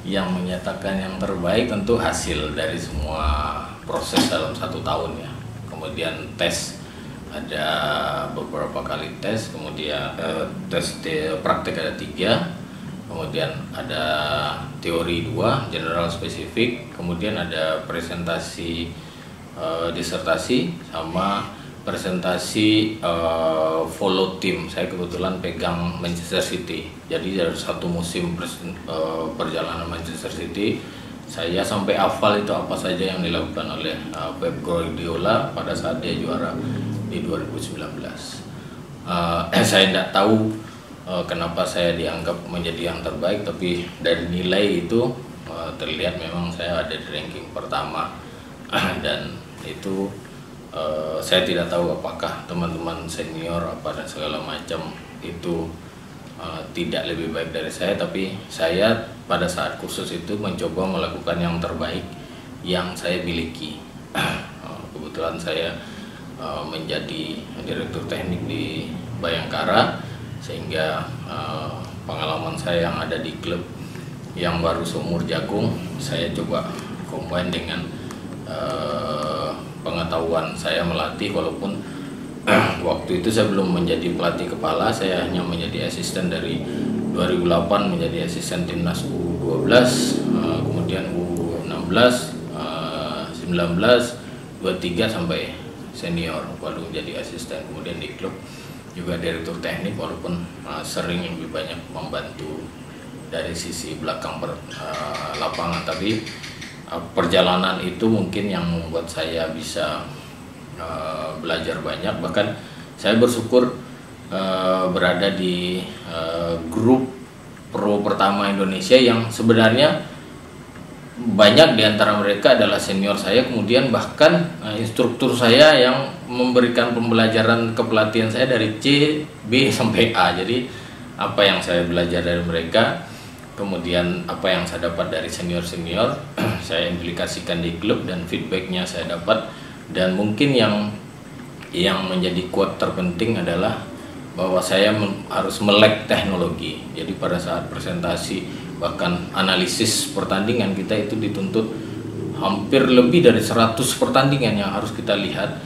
yang menyatakan yang terbaik tentu hasil dari semua proses dalam 1 tahun ya. Kemudian tes, ada beberapa kali tes, kemudian tes praktek ada 3, kemudian ada teori 2, general spesifik, kemudian ada presentasi disertasi sama presentasi follow team. Saya kebetulan pegang Manchester City, jadi dari 1 musim perjalanan Manchester City saya sampai hafal itu apa saja yang dilakukan oleh Pep Guardiola pada saat dia juara di 2019. Saya tidak tahu kenapa saya dianggap menjadi yang terbaik, tapi dari nilai itu terlihat memang saya ada di ranking pertama. Dan itu saya tidak tahu apakah teman-teman senior apa dan segala macam itu tidak lebih baik dari saya, tapi saya pada saat kursus itu mencoba melakukan yang terbaik yang saya miliki. Kebetulan saya menjadi direktur teknik di Bayangkara, sehingga pengalaman saya yang ada di klub yang baru seumur jagung saya coba combine dengan pengetahuan saya melatih, walaupun waktu itu saya belum menjadi pelatih kepala, saya hanya menjadi asisten dari 2008 menjadi asisten timnas U12, kemudian U16, 19, 23 sampai senior baru menjadi asisten. Kemudian di klub juga direktur teknik, walaupun sering lebih banyak membantu dari sisi belakang lapangan, tapi perjalanan itu mungkin yang membuat saya bisa belajar banyak. Bahkan saya bersyukur berada di grup pro pertama Indonesia yang sebenarnya banyak di antara mereka adalah senior saya, kemudian bahkan instruktur saya yang memberikan pembelajaran kepelatihan saya dari C, B sampai A. Jadi apa yang saya belajar dari mereka, kemudian apa yang saya dapat dari senior-senior, saya implikasikan di klub dan feedbacknya saya dapat. Dan mungkin yang menjadi quote terpenting adalah bahwa saya harus melek teknologi. Jadi pada saat presentasi bahkan analisis pertandingan kita itu dituntut hampir lebih dari 100 pertandingan yang harus kita lihat.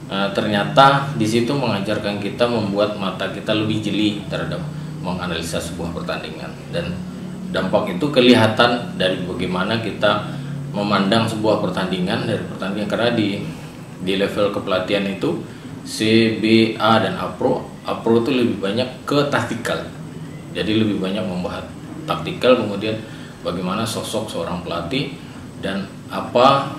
Ternyata di situ mengajarkan kita, membuat mata kita lebih jeli terhadap menganalisa sebuah pertandingan, dan dampak itu kelihatan dari bagaimana kita memandang sebuah pertandingan dari pertandingan, karena di level kepelatihan itu C, B, A dan A Pro itu lebih banyak ke taktikal. Jadi lebih banyak membahas taktikal, kemudian bagaimana sosok seorang pelatih dan apa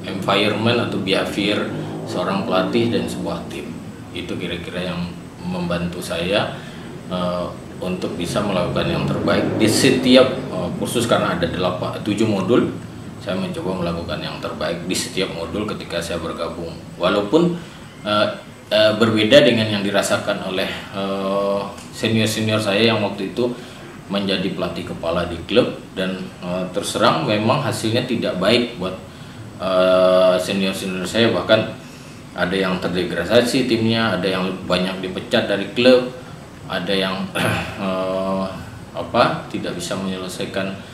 environment atau behavior seorang pelatih dan sebuah tim. Itu kira-kira yang membantu saya untuk bisa melakukan yang terbaik di setiap kursus, karena ada 7 modul. Saya mencoba melakukan yang terbaik di setiap modul ketika saya bergabung, walaupun berbeda dengan yang dirasakan oleh senior-senior saya yang waktu itu menjadi pelatih kepala di klub. Dan terus terang memang hasilnya tidak baik buat senior-senior saya, bahkan ada yang terdegradasi timnya, ada yang banyak dipecat dari klub, ada yang tidak bisa menyelesaikan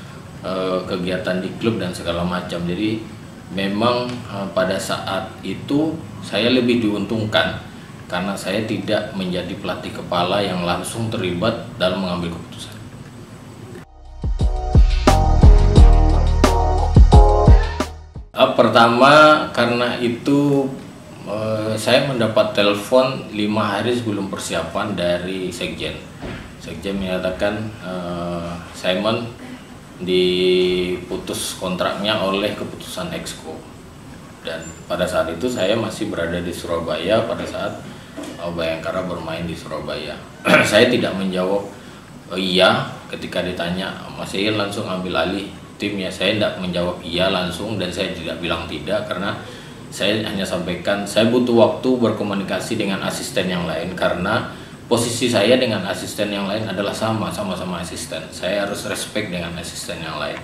kegiatan di klub dan segala macam. Jadi memang pada saat itu saya lebih diuntungkan karena saya tidak menjadi pelatih kepala yang langsung terlibat dalam mengambil keputusan. Pertama, karena itu saya mendapat telepon 5 hari sebelum persiapan dari Sekjen. Sekjen menyatakan Simon diputus kontraknya oleh keputusan Exco. Dan pada saat itu saya masih berada di Surabaya pada saat Bayangkara bermain di Surabaya. Saya tidak menjawab iya ketika ditanya Mas Ian langsung ambil alih timnya. Saya tidak menjawab iya langsung, dan saya tidak bilang tidak, karena saya hanya sampaikan saya butuh waktu berkomunikasi dengan asisten yang lain, karena posisi saya dengan asisten yang lain adalah sama-sama asisten. Saya harus respect dengan asisten yang lain.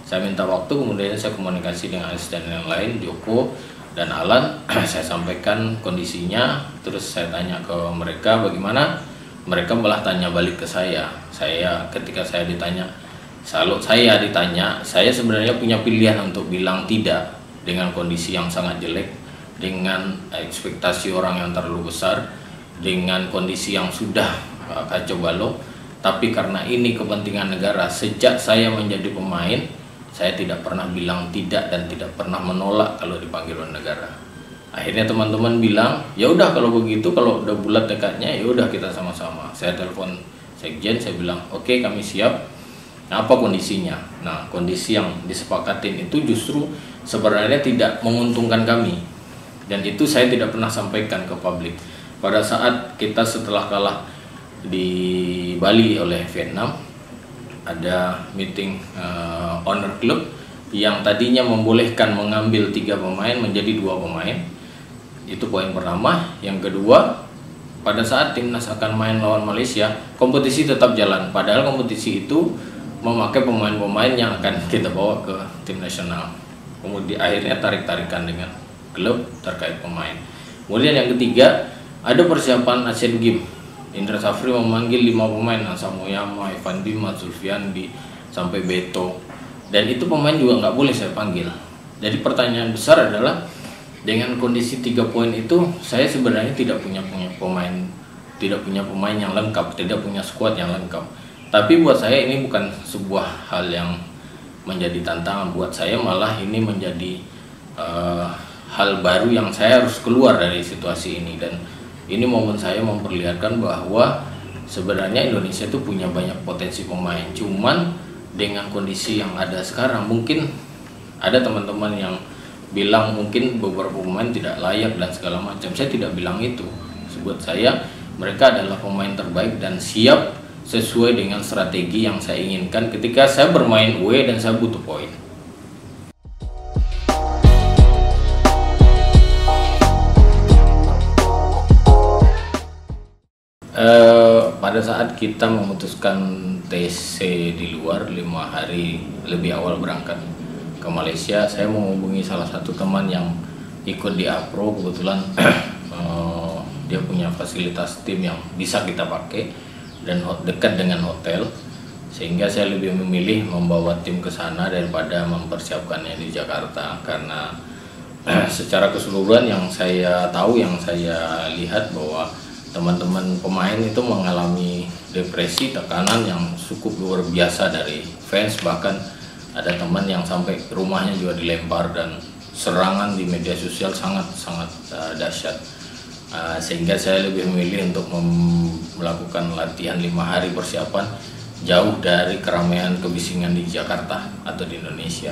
Saya minta waktu, kemudian saya komunikasi dengan asisten yang lain, Joko dan Alan. Saya sampaikan kondisinya, terus saya tanya ke mereka bagaimana. Mereka malah tanya balik ke saya. Ketika saya ditanya, Kalau saya ditanya, saya sebenarnya punya pilihan untuk bilang tidak dengan kondisi yang sangat jelek, dengan ekspektasi orang yang terlalu besar, dengan kondisi yang sudah kacau balau. Tapi karena ini kepentingan negara, sejak saya menjadi pemain, saya tidak pernah bilang tidak dan tidak pernah menolak kalau dipanggil oleh negara. Akhirnya teman-teman bilang, ya udah kalau begitu, kalau udah bulat tekadnya, ya udah kita sama-sama. Saya telepon sekjen, saya bilang, oke, kami siap. Nah, apa kondisinya? Nah, kondisi yang disepakatin itu justru sebenarnya tidak menguntungkan kami, dan itu saya tidak pernah sampaikan ke publik. Pada saat kita setelah kalah di Bali oleh Vietnam, ada meeting owner club yang tadinya membolehkan mengambil 3 pemain menjadi 2 pemain. Itu poin pertama. Yang kedua, pada saat timnas akan main lawan Malaysia, kompetisi tetap jalan, padahal kompetisi itu memakai pemain-pemain yang akan kita bawa ke tim nasional. Kemudian akhirnya tarik-tarikan dengan klub terkait pemain. Kemudian yang ketiga, ada persiapan Asian Games. Indra Safri memanggil 5 pemain, Samoyama, Evan Bima, Sulfiandi, sampai Beto. Dan itu pemain juga nggak boleh saya panggil. Jadi pertanyaan besar adalah, dengan kondisi 3 poin itu, saya sebenarnya tidak punya pemain yang lengkap, tidak punya skuad yang lengkap. Tapi buat saya ini bukan sebuah hal yang menjadi tantangan. Buat saya malah ini menjadi hal baru yang saya harus keluar dari situasi ini. Dan ini momen saya memperlihatkan bahwa sebenarnya Indonesia itu punya banyak potensi pemain. Cuman dengan kondisi yang ada sekarang, mungkin ada teman-teman yang bilang mungkin beberapa pemain tidak layak dan segala macam. Saya tidak bilang itu. Buat saya mereka adalah pemain terbaik dan siap sesuai dengan strategi yang saya inginkan ketika saya bermain away dan saya butuh poin. Pada saat kita memutuskan TC di luar 5 hari lebih awal berangkat ke Malaysia, saya menghubungi salah satu teman yang ikut di APRO. Kebetulan dia punya fasilitas tim yang bisa kita pakai dan dekat dengan hotel, sehingga saya lebih memilih membawa tim ke sana daripada mempersiapkannya di Jakarta. Karena secara keseluruhan yang saya tahu, yang saya lihat bahwa teman-teman pemain itu mengalami depresi, tekanan yang cukup luar biasa dari fans. Bahkan ada teman yang sampai rumahnya juga dilempar, dan serangan di media sosial sangat dahsyat. Sehingga saya lebih memilih untuk melakukan latihan 5 hari persiapan jauh dari keramaian kebisingan di Jakarta atau di Indonesia.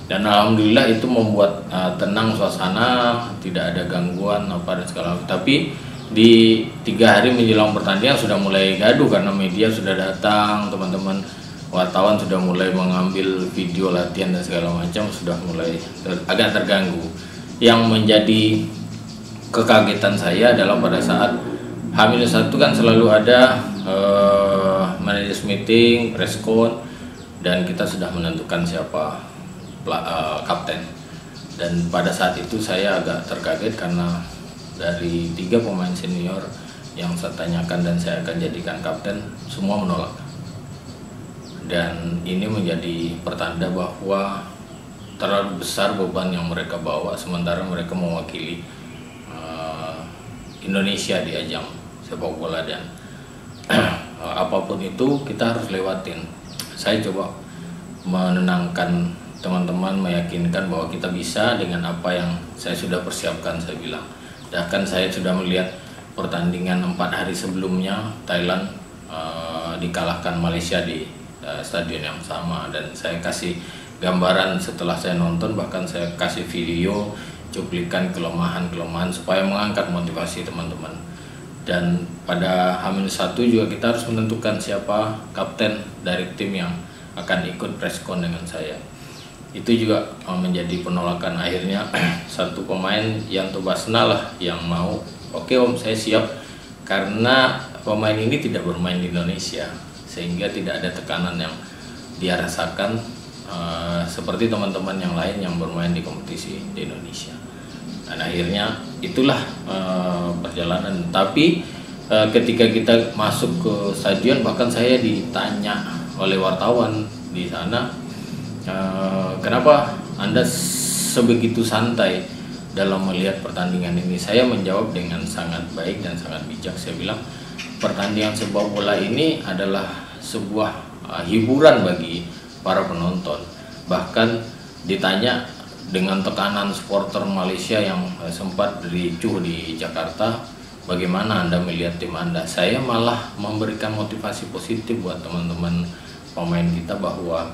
Dan alhamdulillah itu membuat tenang suasana, tidak ada gangguan apa dan segala macam. Tapi di 3 hari menjelang pertandingan sudah mulai gaduh karena media sudah datang, teman-teman wartawan sudah mulai mengambil video latihan dan segala macam, sudah mulai agak terganggu. Yang menjadi kekagetan saya adalah pada saat H-1 kan selalu ada managers meeting, press con, dan kita sudah menentukan siapa kapten. Dan pada saat itu saya agak terkaget karena dari 3 pemain senior yang saya tanyakan dan saya akan jadikan kapten, semua menolak. Dan ini menjadi pertanda bahwa terlalu besar beban yang mereka bawa, sementara mereka mewakili Indonesia di ajang sepak bola. Dan apapun itu kita harus lewatin. Saya coba menenangkan teman-teman, meyakinkan bahwa kita bisa dengan apa yang saya sudah persiapkan. Saya bilang, bahkan saya sudah melihat pertandingan 4 hari sebelumnya Thailand dikalahkan Malaysia di stadion yang sama, dan saya kasih gambaran setelah saya nonton, bahkan saya kasih video cuplikan kelemahan-kelemahan supaya mengangkat motivasi teman-teman. Dan pada H-1 juga kita harus menentukan siapa kapten dari tim yang akan ikut press con dengan saya. Itu juga menjadi penolakan. Akhirnya satu pemain yang Tobasna lah yang mau, oke om saya siap, karena pemain ini tidak bermain di Indonesia, sehingga tidak ada tekanan yang dia rasakan seperti teman-teman yang lain yang bermain di kompetisi di Indonesia. Dan akhirnya itulah perjalanan. Tapi ketika kita masuk ke stadion, bahkan saya ditanya oleh wartawan di sana, kenapa Anda sebegitu santai dalam melihat pertandingan ini? Saya menjawab dengan sangat baik dan sangat bijak. Saya bilang pertandingan sepak bola ini adalah sebuah hiburan bagi para penonton. Bahkan ditanya dengan tekanan supporter Malaysia yang sempat ricuh di Jakarta, bagaimana Anda melihat tim Anda? Saya malah memberikan motivasi positif buat teman-teman pemain kita bahwa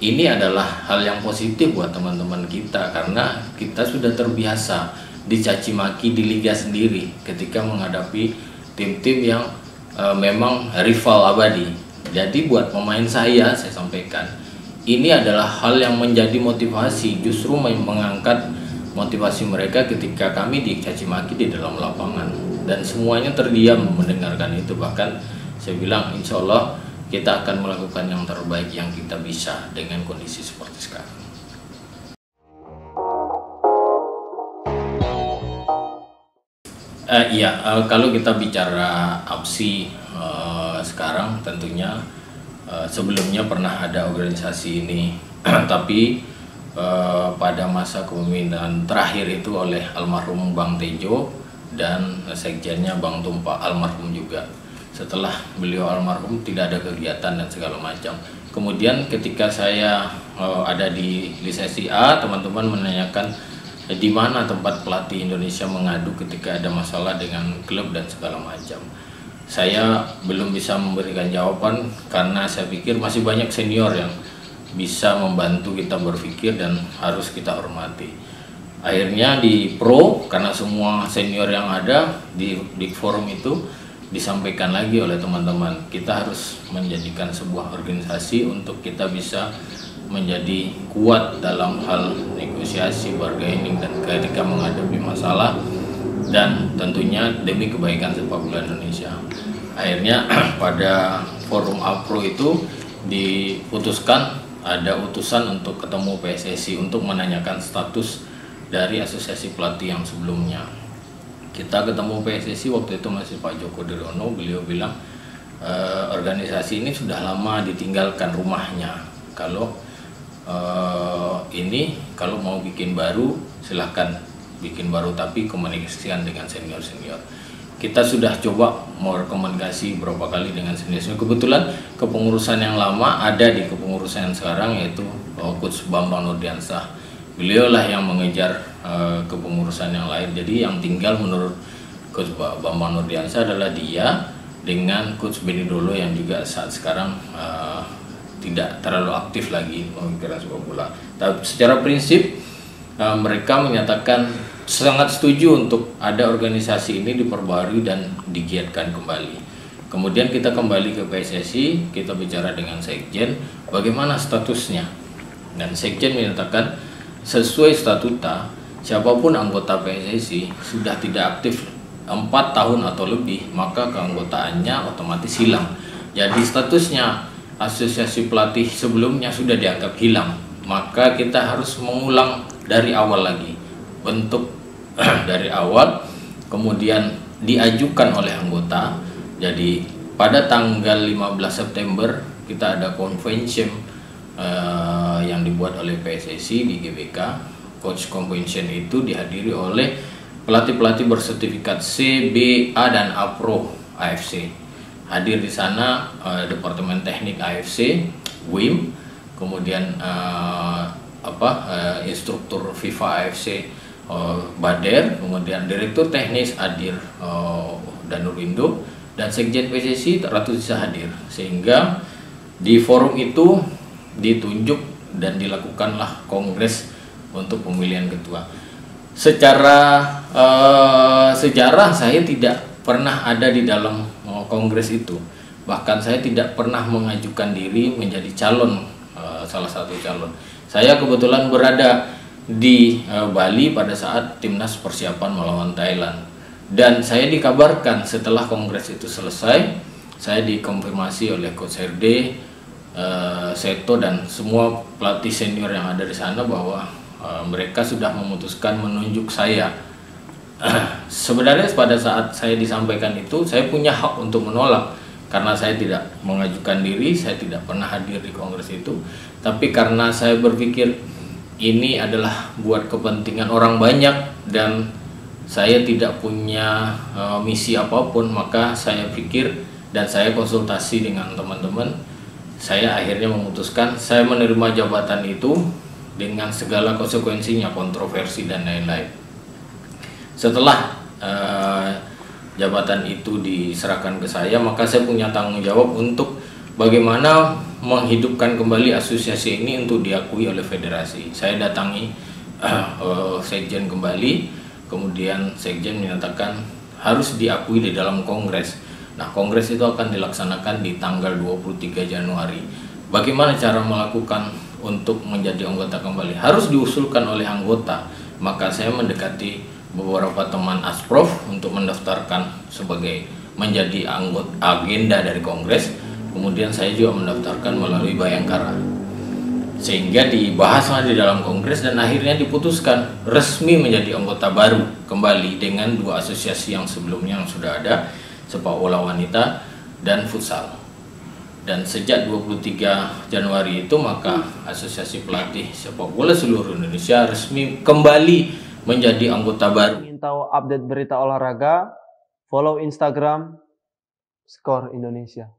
ini adalah hal yang positif buat teman-teman kita, karena kita sudah terbiasa dicaci maki di liga sendiri ketika menghadapi tim-tim yang memang rival abadi. Jadi buat pemain saya sampaikan, ini adalah hal yang menjadi motivasi, justru mengangkat motivasi mereka ketika kami dicaci maki di dalam lapangan, dan semuanya terdiam mendengarkan itu. Bahkan saya bilang insya Allah kita akan melakukan yang terbaik yang kita bisa dengan kondisi seperti sekarang. Kalau kita bicara APSI sekarang tentunya sebelumnya pernah ada organisasi ini tapi pada masa kepemimpinan terakhir itu oleh almarhum Bang Tejo dan sekjennya Bang Tumpak almarhum juga. Setelah beliau almarhum tidak ada kegiatan dan segala macam. Kemudian ketika saya ada di lisensi A, teman-teman menanyakan di mana tempat pelatih Indonesia mengadu ketika ada masalah dengan klub dan segala macam. Saya belum bisa memberikan jawaban karena saya pikir masih banyak senior yang bisa membantu kita berpikir dan harus kita hormati. Akhirnya di Pro, karena semua senior yang ada di forum itu disampaikan lagi oleh teman-teman, kita harus menjadikan sebuah organisasi untuk kita bisa menjadi kuat dalam hal negosiasi, bargaining, dan ketika menghadapi masalah, dan tentunya demi kebaikan sepak bola Indonesia. Akhirnya pada forum APRO itu diputuskan ada utusan untuk ketemu PSSI untuk menanyakan status dari asosiasi pelatih yang sebelumnya. Kita ketemu PSSI waktu itu masih Pak Joko Driono, beliau bilang organisasi ini sudah lama ditinggalkan rumahnya. Kalau kalau mau bikin baru silahkan bikin baru, tapi komunikasikan dengan senior-senior. Kita sudah coba mau komunikasi berapa kali dengan senior. Kebetulan kepengurusan yang lama ada di kepengurusan yang sekarang, yaitu Coach Bambang Nurdiansah. Beliau lah yang mengejar kepengurusan yang lain. Jadi yang tinggal menurut Coach Bambang Nurdiansah adalah dia dengan Coach Benny Dolo yang juga saat sekarang tidak terlalu aktif lagi memikirkan sepak bola. Tapi secara prinsip mereka menyatakan sangat setuju untuk ada organisasi ini diperbarui dan digiatkan kembali. Kemudian kita kembali ke PSSI, kita bicara dengan Sekjen bagaimana statusnya, dan Sekjen menyatakan sesuai statuta siapapun anggota PSSI sudah tidak aktif 4 tahun atau lebih, maka keanggotaannya otomatis hilang. Jadi statusnya asosiasi pelatih sebelumnya sudah dianggap hilang, maka kita harus mengulang dari awal lagi, bentuk dari awal, kemudian diajukan oleh anggota. Jadi pada tanggal 15 September kita ada convention yang dibuat oleh PSSI di GBK. Coach Convention itu dihadiri oleh pelatih-pelatih bersertifikat C, B, A, dan A Pro AFC. Hadir di sana Departemen Teknik AFC, WIM, kemudian instruktur FIFA AFC Bader, kemudian Direktur Teknis Adir Danurindo, dan Sekjen PSSI Ratu Tisa hadir. Sehingga di forum itu ditunjuk dan dilakukanlah kongres untuk pemilihan ketua. Secara sejarah saya tidak pernah ada di dalam kongres itu. Bahkan saya tidak pernah mengajukan diri menjadi calon, salah satu calon. Saya kebetulan berada di Bali pada saat timnas persiapan melawan Thailand, dan saya dikabarkan setelah kongres itu selesai, saya dikonfirmasi oleh Coach Herde, Seto, dan semua pelatih senior yang ada di sana bahwa mereka sudah memutuskan menunjuk saya. Sebenarnya pada saat saya disampaikan itu, saya punya hak untuk menolak, karena saya tidak mengajukan diri, saya tidak pernah hadir di kongres itu, tapi karena saya berpikir ini adalah buat kepentingan orang banyak dan saya tidak punya misi apapun, maka saya pikir dan saya konsultasi dengan teman-teman, saya akhirnya memutuskan saya menerima jabatan itu dengan segala konsekuensinya, kontroversi dan lain-lain. Setelah jabatan itu diserahkan ke saya, maka saya punya tanggung jawab untuk bagaimana menghidupkan kembali asosiasi ini untuk diakui oleh federasi. Saya datangi sekjen kembali, kemudian sekjen menyatakan harus diakui di dalam kongres. Nah, kongres itu akan dilaksanakan di tanggal 23 Januari. Bagaimana cara melakukan untuk menjadi anggota kembali? Harus diusulkan oleh anggota. Maka saya mendekati beberapa teman Asprof untuk mendaftarkan sebagai menjadi anggota agenda dari kongres. Kemudian saya juga mendaftarkan melalui Bayangkara, sehingga dibahaslah di dalam kongres dan akhirnya diputuskan resmi menjadi anggota baru kembali dengan dua asosiasi yang sebelumnya yang sudah ada, sepak bola wanita dan futsal. Dan sejak 23 Januari itu maka asosiasi pelatih sepak bola seluruh Indonesia resmi kembali menjadi anggota baru. Ingin tahu update berita olahraga, follow Instagram Skor Indonesia.